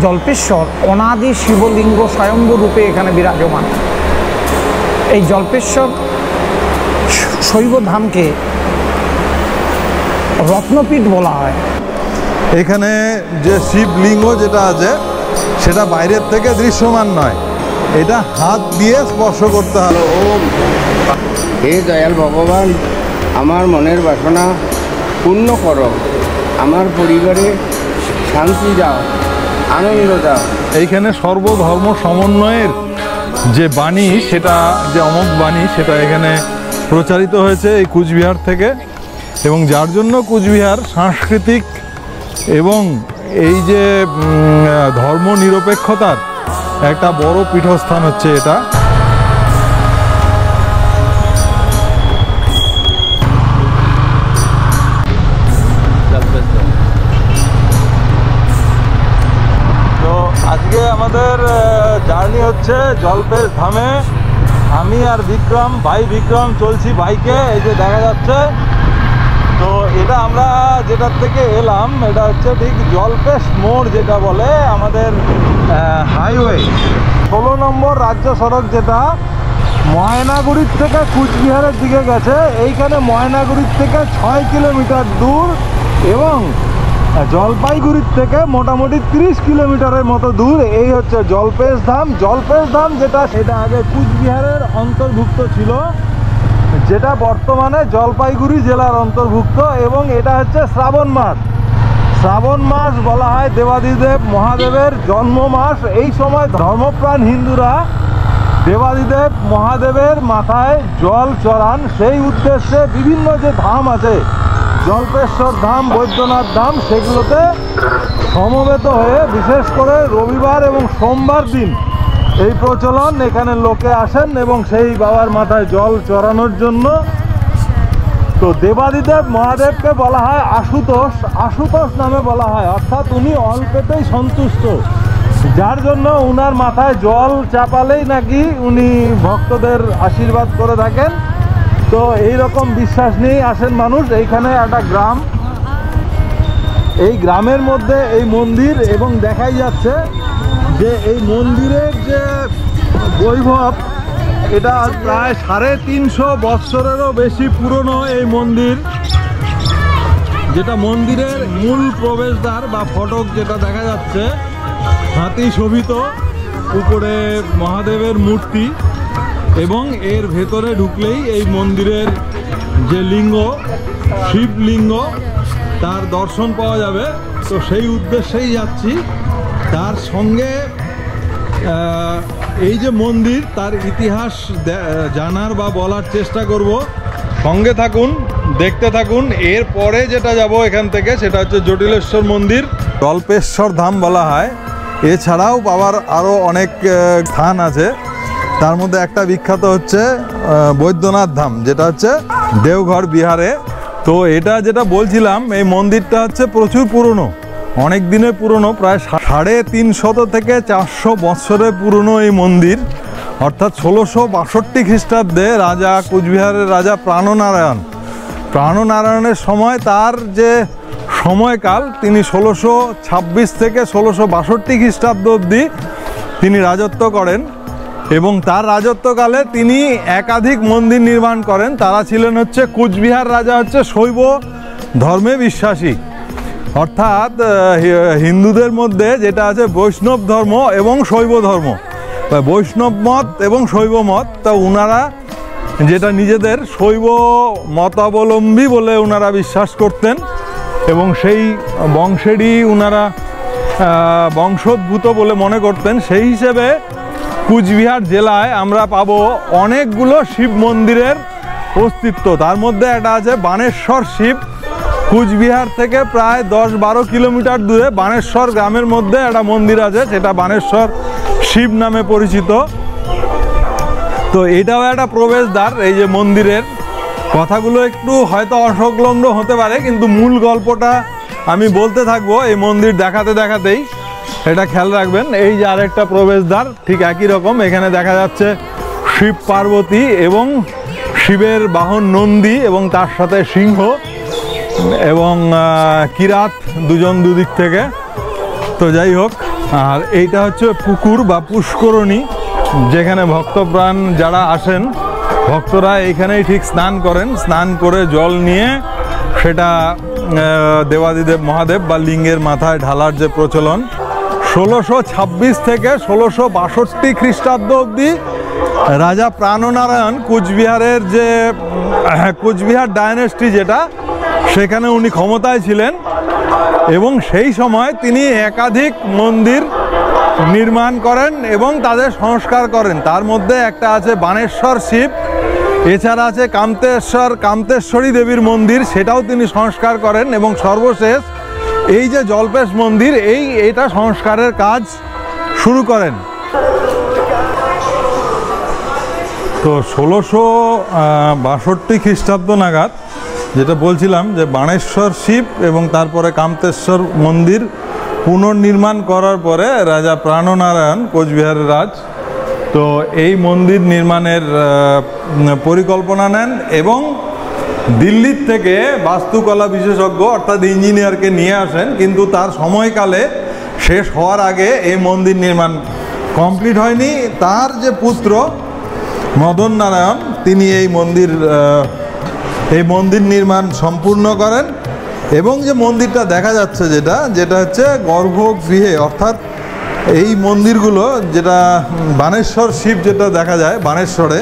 জল্পেশ্বর অনাদি শিবলিঙ্গ স্বয়ম্ভু রূপে এখানে বিরাজমান। এই জল্পেশ্বর শৈব ধামকে রত্নপীঠ বলা হয়। এখানে যে শিবলিঙ্গ যেটা আছে সেটা বাইরের থেকে দৃশ্যমান নয়, এটা হাত দিয়ে স্পর্শ করতে হবে। ওম হে দয়াল ভগবান, আমার মনের বাসনা পূর্ণ করো, আমার পরিবারে শান্তি দাও, আনন্দ দাও। এইখানে সর্বধর্ম সমন্বয়ের যে বাণী, সেটা যে অমোঘ বাণী, সেটা এখানে প্রচারিত হয়েছে এই কুচবিহার থেকে, এবং যার জন্য কুচবিহার সাংস্কৃতিক এবং এই যে ধর্ম নিরপেক্ষতার একটা বড় পীঠস্থান হচ্ছে এটা। তো আজকে আমাদের জার্নি হচ্ছে জল্পেশ ধামে। আমি আর বিক্রম, ভাই বিক্রম চলছি বাইকে, এই যে দেখা যাচ্ছে। তো এটা আমরা যেটার থেকে এলাম এটা হচ্ছে ঠিক জল্পেশ মোড় যেটা বলে আমাদের হাইওয়ে 16 নম্বর রাজ্য সড়ক, যেটা ময়নাগুড়ির থেকে কুচবিহারের দিকে গেছে। এইখানে ময়নাগুড়ির থেকে 6 কিলোমিটার দূর এবং জলপাইগুড়ির থেকে মোটামুটি 30 কিলোমিটারের মতো দূর। এই হচ্ছে জল্পেশ ধাম। জল্পেশ ধাম যেটা, সেটা আগে কুচবিহারের অন্তর্ভুক্ত ছিল, যেটা বর্তমানে জলপাইগুড়ি জেলার অন্তর্ভুক্ত। এবং এটা হচ্ছে শ্রাবণ মাস। শ্রাবণ মাস বলা হয় দেবাদিদেব মহাদেবের জন্ম মাস। এই সময় ধর্মপ্রাণ হিন্দুরা দেবাদিদেব মহাদেবের মাথায় জল চড়ান। সেই উদ্দেশ্যে বিভিন্ন যে ধাম আছে, জল্পেশ্বর ধাম, বৈদ্যনাথ ধাম, সেগুলোতে সমবেত হয়ে বিশেষ করে রবিবার এবং সোমবার দিন এই প্রচলন। এখানে লোকে আসেন এবং সেই বাবার মাথায় জল চড়ানোর জন্য। তো দেবাদিদেব মহাদেবকে বলা হয় আশুতোষ। আশুতোষ নামে বলা হয়, অর্থাৎ উনি অল্পেতেই সন্তুষ্ট, যার জন্য উনার মাথায় জল চাপালেই নাকি উনি ভক্তদের আশীর্বাদ করে থাকেন। তো এই রকম বিশ্বাস নিয়েই আসেন মানুষ। এইখানে একটা গ্রাম, এই গ্রামের মধ্যে এই মন্দির, এবং দেখাই যাচ্ছে যে এই মন্দিরের যে বৈভব, এটা প্রায় 350 বৎসরেরও বেশি পুরনো এই মন্দির। যেটা মন্দিরের মূল প্রবেশদ্বার বা ফটক, যেটা দেখা যাচ্ছে হাতি শোভিত, উপরে মহাদেবের মূর্তি, এবং এর ভেতরে ঢুকলেই এই মন্দিরের যে লিঙ্গ, শিবলিঙ্গ, তার দর্শন পাওয়া যাবে। তো সেই উদ্দেশ্যেই যাচ্ছি। তার সঙ্গে এই যে মন্দির, তার ইতিহাস জানার বা বলার চেষ্টা করব। সঙ্গে থাকুন, দেখতে থাকুন। এরপরে যেটা যাব এখান থেকে, সেটা হচ্ছে জটিলেশ্বর মন্দির। জল্পেশ্বর ধাম বলা হয়। এছাড়াও বাবার আরও অনেক স্থান আছে, তার মধ্যে একটা বিখ্যাত হচ্ছে বৈদ্যনাথ ধাম, যেটা হচ্ছে দেওঘর বিহারে। তো এটা যেটা বলছিলাম, এই মন্দিরটা হচ্ছে প্রচুর পুরনো, অনেক দিনের পুরনো, প্রায় 350 থেকে 400 বৎসরের পুরনো এই মন্দির। অর্থাৎ 1662 খ্রিস্টাব্দে রাজা, কুচবিহারের রাজা প্রাণনারায়ণের সময়, তার যে সময়কাল, তিনি 1626 থেকে 1662 খ্রিস্টাব্দ অবধি তিনি রাজত্ব করেন। এবং তার রাজত্বকালে তিনি একাধিক মন্দির নির্মাণ করেন। তারা ছিলেন হচ্ছে, কুচবিহার রাজা হচ্ছে শৈব ধর্মে বিশ্বাসী, অর্থাৎ হিন্দুদের মধ্যে যেটা আছে বৈষ্ণব ধর্ম এবং শৈব ধর্ম, বৈষ্ণব মত এবং শৈব মত। তা উনারা যেটা নিজেদের শৈব মতাবলম্বী বলে উনারা বিশ্বাস করতেন, এবং সেই বংশেরই উনারা বংশোদ্ভূত বলে মনে করতেন। সেই হিসেবে কুচবিহার জেলায় আমরা পাবো অনেকগুলো শিব মন্দিরের অস্তিত্ব। তার মধ্যে একটা আছে বানেশ্বর শিব। কুচবিহার থেকে প্রায় 10-12 কিলোমিটার দূরে বানেশ্বর গ্রামের মধ্যে একটা মন্দির আছে, সেটা বানেশ্বর শিব নামে পরিচিত। তো এটাও একটা প্রবেশদ্বার এই যে মন্দিরের। কথাগুলো একটু হয়তো অসংলগ্ন হতে পারে, কিন্তু মূল গল্পটা আমি বলতে থাকবো এই মন্দির দেখাতে দেখাতেই, এটা খেয়াল রাখবেন। এই যে আরেকটা প্রবেশদ্বার, ঠিক একই রকম। এখানে দেখা যাচ্ছে শিব পার্বতী এবং শিবের বাহন নন্দী, এবং তার সাথে সিংহ এবং কিরাত, দুজন দুদিক থেকে। তো যাই হোক, আর এইটা হচ্ছে পুকুর বা পুষ্করণী, যেখানে ভক্তপ্রাণ যারা আসেন ভক্তরা এখানেই ঠিক স্নান করেন, স্নান করে জল নিয়ে সেটা দেবাদিদেব মহাদেব বা লিঙ্গের মাথায় ঢালার যে প্রচলন 1626 থেকে 1662 খ্রিস্টাব্দ অবধি রাজা প্রাণনারায়ণ কুচবিহারের যে কুচবিহার ডায়নেস্টি যেটা, সেখানে উনি ক্ষমতায় ছিলেন এবং সেই সময় তিনি একাধিক মন্দির নির্মাণ করেন এবং তাদের সংস্কার করেন। তার মধ্যে একটা আছে বানেশ্বর শিব, এছাড়া আছে কামতেশ্বরী দেবীর মন্দির, সেটাও তিনি সংস্কার করেন এবং সর্বশেষ এই যে জল্পেশ মন্দির এইটা সংস্কারের কাজ শুরু করেন। তো 1662 খ্রিস্টাব্দ নাগাদ যেটা বলছিলাম যে বানেশ্বর শিব এবং তারপরে কামতেশ্বর মন্দির পুনর্নির্মাণ করার পরে রাজা প্রাণনারায়ণ কোচবিহারের রাজ তো এই মন্দির নির্মাণের পরিকল্পনা নেন এবং দিল্লির থেকে বাস্তুকলা বিশেষজ্ঞ অর্থাৎ ইঞ্জিনিয়ারকে নিয়ে আসেন, কিন্তু তার সময়কালে শেষ হওয়ার আগে এই মন্দির নির্মাণ কমপ্লিট হয়নি। তার যে পুত্র মদন নারায়ণ তিনি এই মন্দির নির্মাণ সম্পূর্ণ করেন এবং যে মন্দিরটা দেখা যাচ্ছে যেটা হচ্ছে গর্ভগৃহে, অর্থাৎ এই মন্দিরগুলো যেটা বানেশ্বর শিব যেটা দেখা যায় বানেশ্বরে,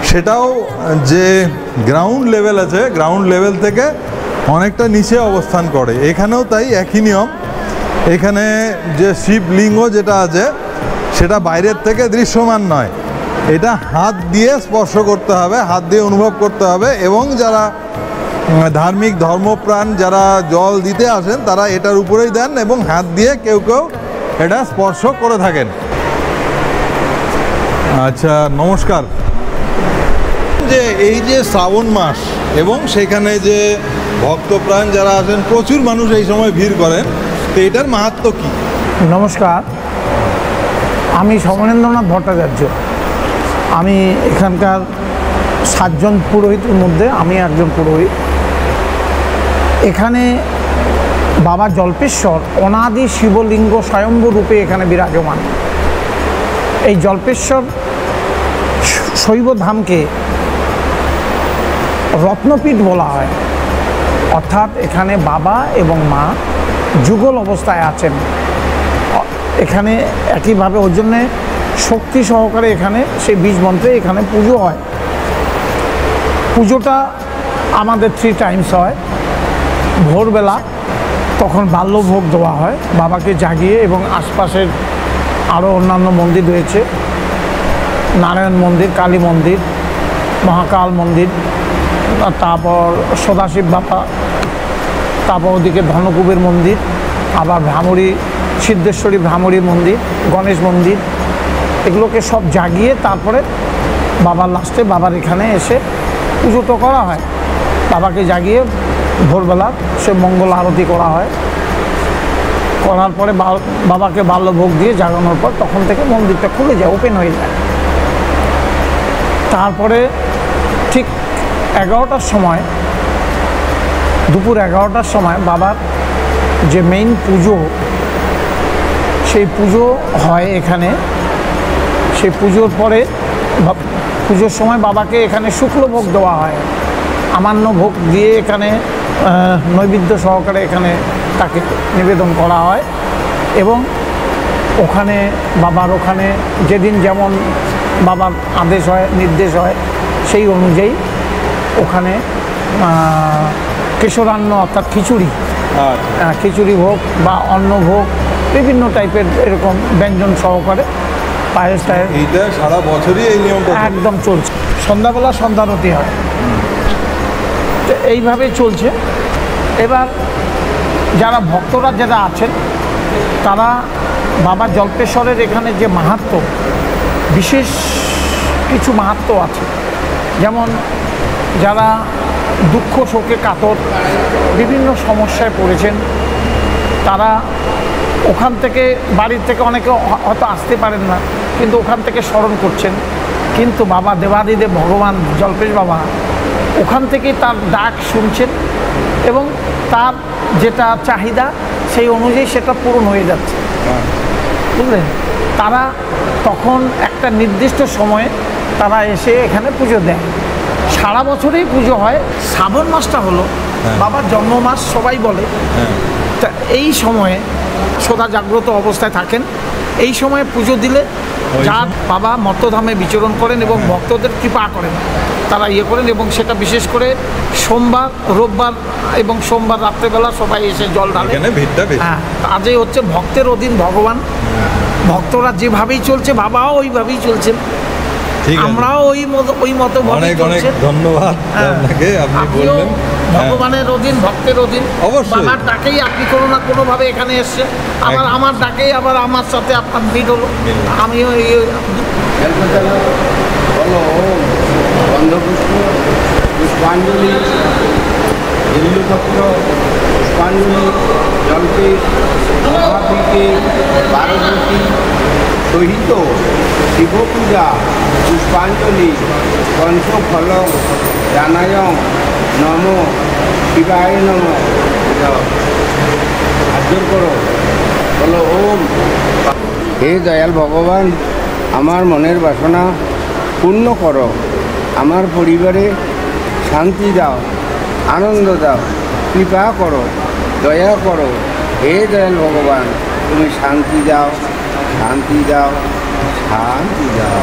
সেটাও যে গ্রাউন্ড লেভেল আছে গ্রাউন্ড লেভেল থেকে অনেকটা নিচে অবস্থান করে। এখানেও তাই একই নিয়ম, এখানে যে শিবলিঙ্গ যেটা আছে সেটা বাইরের থেকে দৃশ্যমান নয়, এটা হাত দিয়ে স্পর্শ করতে হবে, হাত দিয়ে অনুভব করতে হবে এবং যারা ধার্মিক ধর্মপ্রাণ যারা জল দিতে আসেন তারা এটার উপরেই দেন এবং হাত দিয়ে কেউ কেউ এটা স্পর্শ করে থাকেন। আচ্ছা, নমস্কার। যে এই যে শ্রাবণ মাস এবং সেখানে যে ভক্তপ্রাণ যারা আসেন প্রচুর মানুষ এই সময় ভিড় করেন, তো এটার মাহাত্ম্য কি? নমস্কার, আমি সমরেন্দ্রনাথ ভট্টাচার্য। আমি এখানকার 7 জন পুরোহিতের মধ্যে আমি একজন পুরোহিত। এখানে বাবা জল্পেশ্বর অনাদি শিবলিঙ্গ স্বয়ম্ভূ রূপে এখানে বিরাজমান। এই জল্পেশ্বর শৈব ধামকে রত্নপীঠ বলা হয়, অর্থাৎ এখানে বাবা এবং মা যুগল অবস্থায় আছেন। এখানে একইভাবে ওর জন্যে শক্তি সহকারে এখানে সেই বীজ মন্ত্রে এখানে পুজো হয়। পুজোটা আমাদের 3 টাইমস হয়। ভোরবেলা তখন বাল্যভোগ দেওয়া হয় বাবাকে জাগিয়ে, এবং আশপাশের আরও অন্যান্য মন্দির রয়েছে, নারায়ণ মন্দির, কালী মন্দির, মহাকাল মন্দির, তারপর সদাশিব বাবা, তারপর ওদিকে ধনকুবের মন্দির, আবার ভ্রামরী সিদ্ধেশ্বরী ভ্রামরী মন্দির, গণেশ মন্দির, এগুলোকে সব জাগিয়ে তারপরে বাবার লাস্টে বাবার এখানে এসে পুজোটা করা হয়। বাবাকে জাগিয়ে ভোরবেলা সে মঙ্গল আরতি করা হয়, করার পরে বাবাকে বাল্যভোগ দিয়ে জাগানোর পর তখন থেকে মন্দিরটা খুলে যায়, ওপেন হয়ে যায়। তারপরে ঠিক 11টার সময়, দুপুর 11টার সময় বাবার যে মেইন পুজো, সেই পুজো হয় এখানে। সেই পুজোর পরে পুজোর সময় বাবাকে এখানে শুক্লভোগ দেওয়া হয়, আমান্য ভোগ দিয়ে এখানে নৈবেদ্য সহকারে এখানে তাকে নিবেদন করা হয়। এবং ওখানে বাবার ওখানে যেদিন যেমন বাবার আদেশ হয়, নির্দেশ হয়, সেই অনুযায়ী ওখানে কেশরান্ন অর্থাৎ খিচুড়ি, খিচুড়ি ভোগ বা অন্ন ভোগ, বিভিন্ন টাইপের এরকম ব্যঞ্জন সহকারে পায়েস টায়েস, এইটা সারা বছরই এই নিয়মটা একদম চলছে। সন্ধ্যাবেলা সন্ধ্যারতি হয়, তো এইভাবেই চলছে। এবার যারা ভক্তরা যারা আছেন তারা বাবা জল্পেশ্বরের এখানে যে মাহাত্ম্য, বিশেষ কিছু মাহাত্ম্য আছে। যেমন যারা দুঃখ শোকে কাতর, বিভিন্ন সমস্যায় পড়েছেন, তারা ওখান থেকে বাড়ির থেকে অনেকে হয়তো আসতে পারেন না, কিন্তু ওখান থেকে স্মরণ করছেন, কিন্তু বাবা দেবাদিদেব ভগবান জল্পেশ বাবা ওখান থেকেই তার ডাক শুনছেন এবং তার যেটা চাহিদা সেই অনুযায়ী সেটা পূরণ হয়ে যাচ্ছে। বুঝলেন, তারা তখন একটা নির্দিষ্ট সময়ে তারা এসে এখানে পুজো দেয়। সারা বছরেই পুজো হয়। শ্রাবণ মাসটা হলো বাবার জন্ম মাস সবাই বলে। তা এই সময়ে সদা জাগ্রত অবস্থায় থাকেন। এই সময়ে পুজো দিলে যার বাবা মর্তধামে বিচরণ করেন এবং ভক্তদের কৃপা করেন, তারা ইয়ে করেন। এবং সেটা বিশেষ করে সোমবার, রোববার এবং সোমবার রাত্রেবেলা সবাই এসে জল ঢালে। হ্যাঁ, আজই হচ্ছে ভক্তের অধীন ভগবান। ভক্তরা যেভাবেই চলছে বাবাও ওইভাবেই চলছেন, আমরাও ওই মতো অনেক অনেক ধন্যবাদ আপনাকে। আপনি বললেন ভগবানের অধীন, ভক্তের অধীন। বাবার ডাকেই আপনি কোনো না কোনো ভাবে এখানে এসছেন, আবার আমার ডাকেই আবার আমার সাথে আপনার ভিড় হলো। আমিও বলো গন্ধপুষ্প, পুষ্পাঞ্জলি, বিল্লপত্র, পুষ্পাঞ্জলি, জলপীঠ, মহাপীঠে, বারবতী সহিত শিবপূজা, পুষ্পাঞ্জলি, পঞ্চফল, জানায়ং নম শিবায় নম। হাজর করো, বলো ওম। হে দয়াল ভগবান, আমার মনের বাসনা পূর্ণ করো, আমার পরিবারে শান্তি দাও, আনন্দ দাও, কৃপা করো, দয়া করো। হে দয়াল ভগবান, তুমি শান্তি দাও, শান্তি দাও, শান্তি দাও।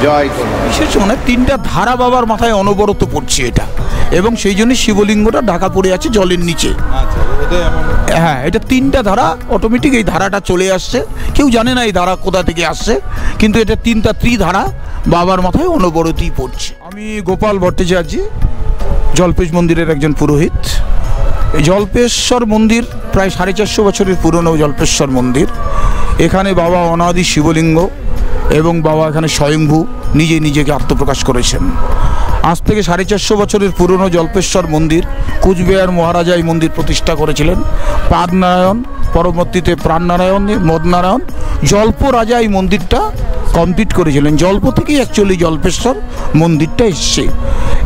জয় করো। বিশেষ মানে 3টা ধারা বাবার মাথায় অনবরত পড়ছে এটা, এবং সেই জন্য শিবলিঙ্গটা ঢাকা পড়ে আছে জলের নিচে। হ্যাঁ, এটা 3টা ধারা অটোমেটিক এই ধারাটা চলে আসছে। কেউ জানে না এই ধারা কোথা থেকে আসছে, কিন্তু এটা 3টা ত্রিধারা বাবার মাথায় অনবরতই পড়ছে। আমি গোপাল ভট্টাচার্য, জল্পেশ মন্দিরের একজন পুরোহিত। এই জল্পেশ্বর মন্দির প্রায় 450 বছরের পুরনো জল্পেশ্বর মন্দির। এখানে বাবা অনাদি শিবলিঙ্গ এবং বাবা এখানে স্বয়ংভূ নিজে নিজেকে আত্মপ্রকাশ করেছেন। আজ থেকে 450 বছরের পুরনো জল্পেশ্বর মন্দির কুচবিহার মহারাজা এই মন্দির প্রতিষ্ঠা করেছিলেন। পাদনারায়ণ, পরবর্তীতে প্রাণনারায়ণ, মদনারায়ণ, জল্প রাজা এই মন্দিরটা কমপ্লিট করেছিলেন। জল্প থেকেই অ্যাকচুয়ালি জল্পেশ্বর মন্দিরটা এসছে।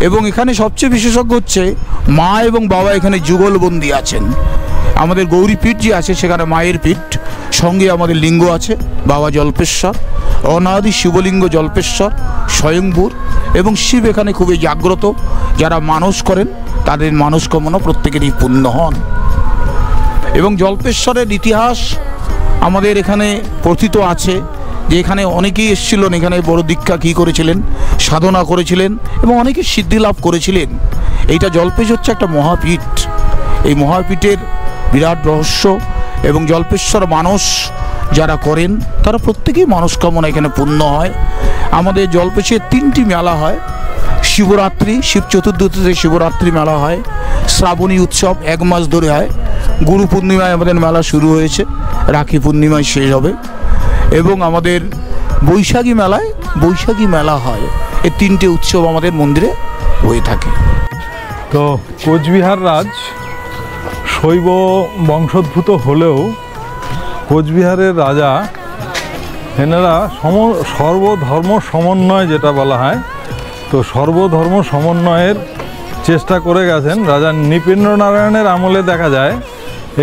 এবং এখানে সবচেয়ে বিশেষজ্ঞ হচ্ছে মা এবং বাবা এখানে যুগলবন্দি আছেন। আমাদের গৌরীপীঠ যে আছে সেখানে মায়ের পীঠ, সঙ্গে আমাদের লিঙ্গ আছে বাবা জল্পেশ্বর, অনাদি শিবলিঙ্গ জল্পেশ্বর, স্বয়ংভূর, এবং শিব এখানে খুবই জাগ্রত। যারা মানস করেন তাদের মানসকামনা প্রত্যেকেরই পূর্ণ হন। এবং জল্পেশ্বরের ইতিহাস আমাদের এখানে কথিত আছে যে এখানে অনেকেই এসেছিলেন, এখানে বড় দীক্ষা কী করেছিলেন, সাধনা করেছিলেন এবং অনেকে সিদ্ধি লাভ করেছিলেন। এইটা জল্পেশ হচ্ছে একটা মহাপীঠ। এই মহাপীঠের বিরাট রহস্য, এবং জল্পেশ্বর মানস যারা করেন তারা প্রত্যেকেই মানসকামনা এখানে পূর্ণ হয়। আমাদের জল্পেশে 3টি মেলা হয়। শিবরাত্রি, শিব চতুর্দশীতে শিবরাত্রি মেলা হয়। শ্রাবণী উৎসব 1 মাস ধরে হয়। গুরু পূর্ণিমায় আমাদের মেলা শুরু হয়েছে, রাখি পূর্ণিমায় শেষ হবে। এবং আমাদের বৈশাখী মেলায় বৈশাখী মেলা হয়। এই 3টে উৎসব আমাদের মন্দিরে হয়ে থাকে। তো কোচবিহার রাজ শৈব বংশোদ্ভূত হলেও কোচবিহারের রাজা এনারা সর্বধর্ম সমন্বয় যেটা বলা হয়, তো সর্বধর্ম সমন্বয়ের চেষ্টা করে গেছেন। রাজা নৃপেন্দ্রনারায়ণের আমলে দেখা যায়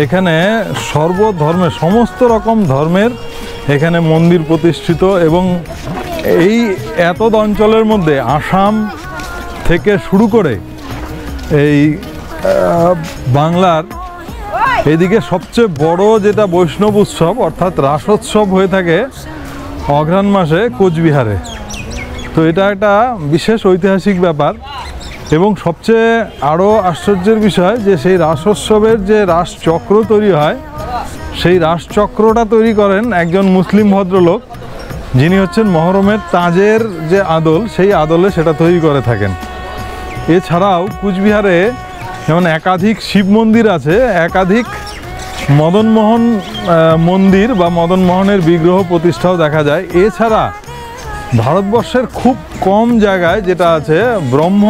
এখানে সর্বধর্মের সমস্ত রকম ধর্মের এখানে মন্দির প্রতিষ্ঠিত। এবং এই এত অঞ্চলের মধ্যে আসাম থেকে শুরু করে এই বাংলার এদিকে সবচেয়ে বড় যেটা বৈষ্ণব উৎসব অর্থাৎ রাসোৎসব হয়ে থাকে অঘ্রাণ মাসে কোচবিহারে। তো এটা একটা বিশেষ ঐতিহাসিক ব্যাপার। এবং সবচেয়ে আরও আশ্চর্যের বিষয় যে সেই রাসোৎসবের যে রাসচক্র তৈরি হয়, সেই রাসচক্রটা তৈরি করেন একজন মুসলিম ভদ্রলোক, যিনি হচ্ছেন মহরমের তাজের যে আদল, সেই আদলে সেটা তৈরি করে থাকেন। এছাড়াও কুচবিহারে যেমন একাধিক শিব মন্দির আছে, একাধিক মদনমোহন মন্দির বা মদনমোহনের বিগ্রহ প্রতিষ্ঠাও দেখা যায়। এছাড়া ভারতবর্ষের খুব কম জায়গায় যেটা আছে ব্রহ্ম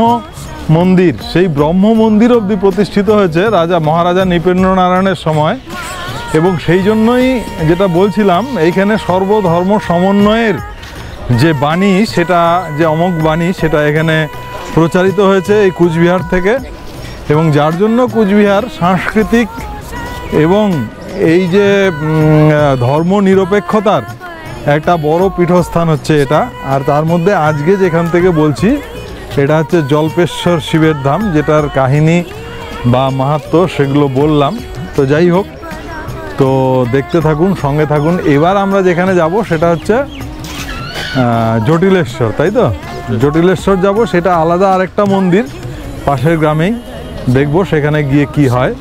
মন্দির, সেই ব্রহ্ম মন্দির অবধি প্রতিষ্ঠিত হয়েছে মহারাজা নৃপেন্দ্রনারায়ণের সময়। এবং সেই জন্যই যেটা বলছিলাম, এইখানে সর্বধর্ম সমন্বয়ের যে বাণী, সেটা যে অমোঘ বাণী, সেটা এখানে প্রচারিত হয়েছে এই কুচবিহার থেকে। এবং যার জন্য কুচবিহার সাংস্কৃতিক এবং এই যে ধর্ম নিরপেক্ষতার একটা বড় পীঠস্থান হচ্ছে এটা। আর তার মধ্যে আজকে যেখান থেকে বলছি এটা হচ্ছে জল্পেশ্বর শিবের ধাম, যেটার কাহিনী বা মাহাত্ম্য সেগুলো বললাম। তো যাই হোক, তো দেখতে থাকুন, সঙ্গে থাকুন। এবার আমরা যেখানে যাব সেটা হচ্ছে জটিলেশ্বর, তাই তো? জটিলেশ্বর যাব, সেটা আলাদা আরেকটা মন্দির পাশের গ্রামেই, দেখব সেখানে গিয়ে কি হয়।